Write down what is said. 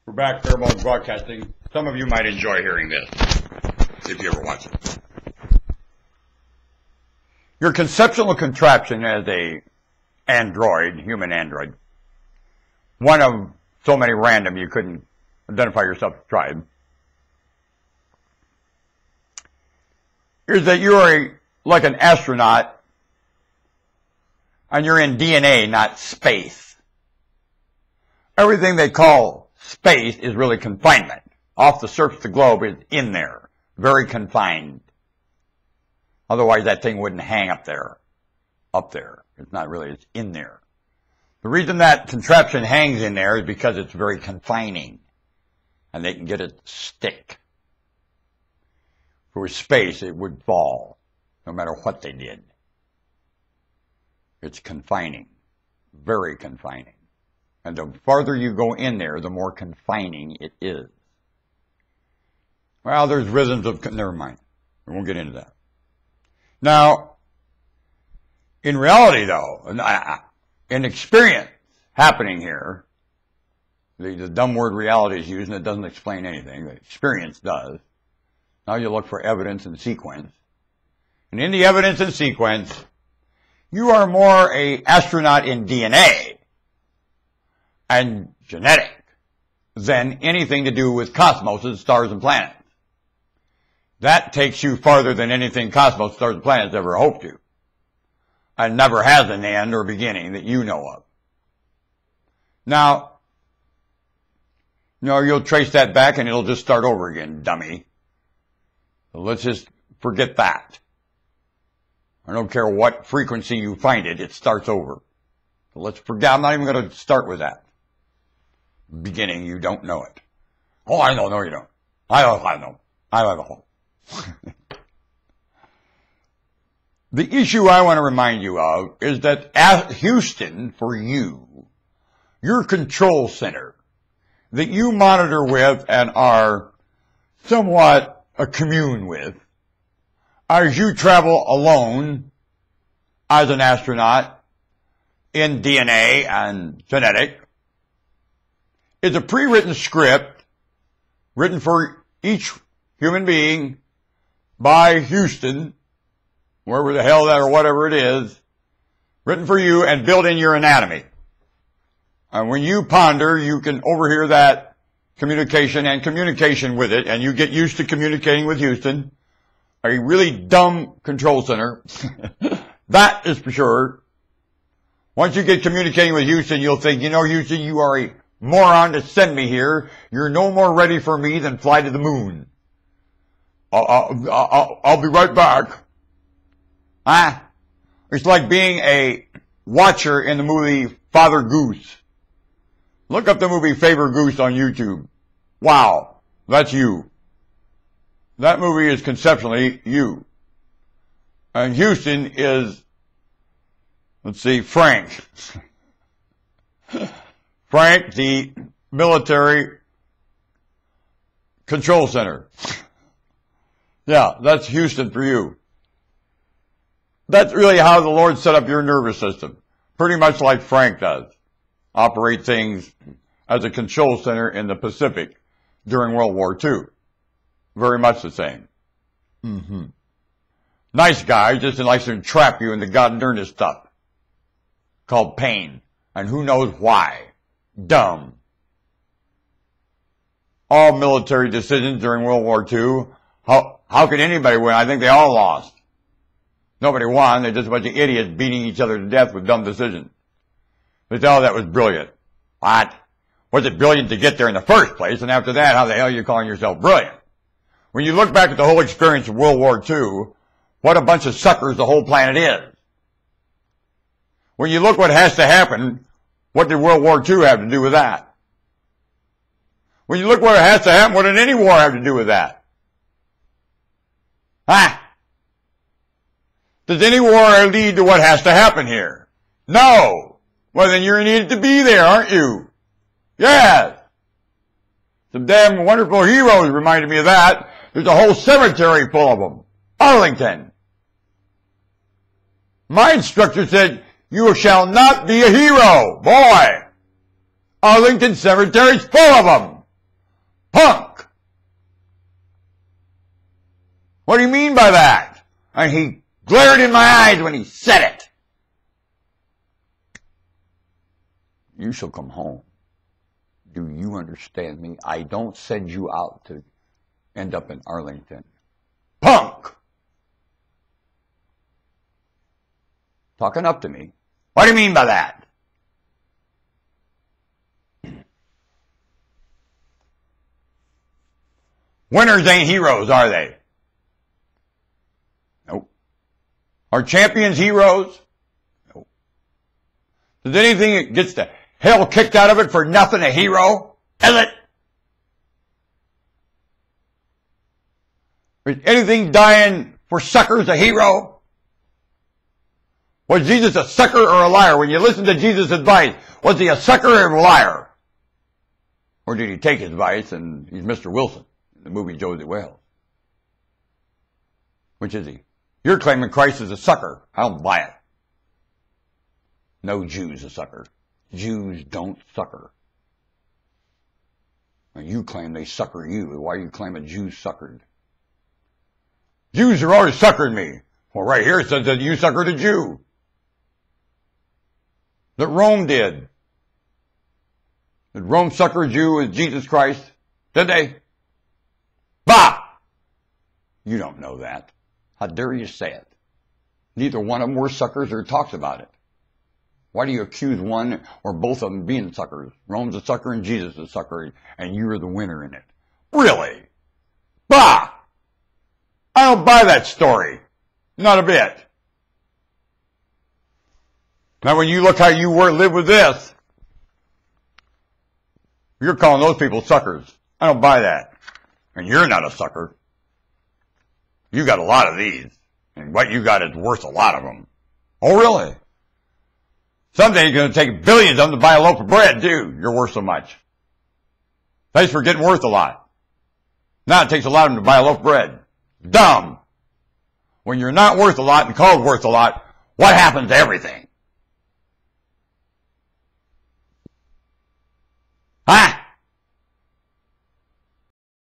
We're back, Fairbones Broadcasting. Some of you might enjoy hearing this, if you ever watch it. Your conceptual contraption as a android, human android, one of so many random you couldn't identify yourself as tribe, is that you are like an astronaut and you're in DNA, not space. Everything they call space is really confinement. Off the surface of the globe is in there, very confined. Otherwise that thing wouldn't hang up there. It's not really, it's in there. The reason that contraption hangs in there is because it's very confining. And they can get it to stick. If it was space, it would fall, no matter what they did. It's confining, very confining. And the farther you go in there, the more confining it is. Well, there's rhythms of, never mind. We won't get into that. Now, in reality though, in experience happening here, the dumb word reality is used and it doesn't explain anything. The experience does. Now you look for evidence and sequence. And in the evidence and sequence, you are more an astronaut in DNA and genetic than anything to do with cosmos, stars and planets. That takes you farther than anything cosmos, stars and planets ever hoped to. And never has an end or beginning that you know of. Now, you'll trace that back and it'll just start over again, dummy. So let's just forget that. I don't care what frequency you find it, it starts over. So let's forget, I'm not even going to start with that. Beginning, you don't know it. Oh, I know, no you don't. I know. I know. The issue I want to remind you of is that at Houston, for you, your control center that you monitor with and are somewhat a commune with, as you travel alone as an astronaut in DNA and genetic, is a pre-written script written for each human being by Houston, wherever the hell that or whatever it is, written for you and built in your anatomy. And when you ponder, you can overhear that communication and communication with it, and you get used to communicating with Houston, a really dumb control center. That is for sure. Once you get communicating with Houston, you'll think, Houston, you are a moron to send me here. You're no more ready for me than fly to the moon. I'll be right back. It's like being a watcher in the movie Father Goose. Look up the movie Favor Goose on YouTube. Wow, that's you. That movie is conceptually you. And Houston is, let's see, Frank. Frank, the military control center. Yeah, that's Houston for you. That's really how the Lord set up your nervous system. Pretty much like Frank does. Operate things as a control center in the Pacific during World War II. Very much the same. Nice guy, just likes to entrap you into god darndest stuff called pain. And who knows why. Dumb. All military decisions during World War II, how could anybody win? I think they all lost. Nobody won. They're just a bunch of idiots beating each other to death with dumb decisions. They thought that was brilliant. What? Was it brilliant to get there in the first place? And after that, how the hell are you calling yourself brilliant? When you look back at the whole experience of World War II, what a bunch of suckers the whole planet is. When you look what has to happen, what did World War II have to do with that? When you look what has to happen, what did any war have to do with that? Does any war lead to what has to happen here? No. Well, then you're needed to be there, aren't you? Yes. Some damn wonderful heroes reminded me of that. There's a whole cemetery full of them. Arlington. My instructor said, you shall not be a hero. Boy. Arlington Cemetery's full of them. Punk! What do you mean by that? And he glared in my eyes when he said it. You shall come home. Do you understand me? I don't send you out to end up in Arlington. Punk! Talking up to me. What do you mean by that? Winners ain't heroes, are they? Nope. Are champions heroes? Nope. Is anything that gets the hell kicked out of it for nothing a hero? Is it? Is anything dying for suckers a hero? Was Jesus a sucker or a liar? When you listen to Jesus' advice, was he a sucker or a liar? Or did he take his advice and he's Mr. Wilson in the movie Josie Wales? Which is he? You're claiming Christ is a sucker. I don't buy it. No Jew's a sucker. Jews don't sucker. And you claim they sucker you. Why do you claim a Jew suckered? Jews are always suckering me. Well, right here it says that you suckered a Jew. That Rome did. Did Rome sucker a Jew as Jesus Christ? Did they? Bah! You don't know that. How dare you say it? Neither one of them were suckers or talks about it. Why do you accuse one or both of them being suckers? Rome's a sucker and Jesus is a sucker, and you're the winner in it. Really? Bah! I don't buy that story. Not a bit. Now when you look how you live with this, you're calling those people suckers. I don't buy that. And you're not a sucker. You got a lot of these. And what you got is worth a lot of them. Oh, really? Someday you're going to take billions of them to buy a loaf of bread, too. You're worth so much. Thanks for getting worth a lot. Now it takes a lot of them to buy a loaf of bread. Dumb. When you're not worth a lot and called worth a lot, what happens to everything? Huh?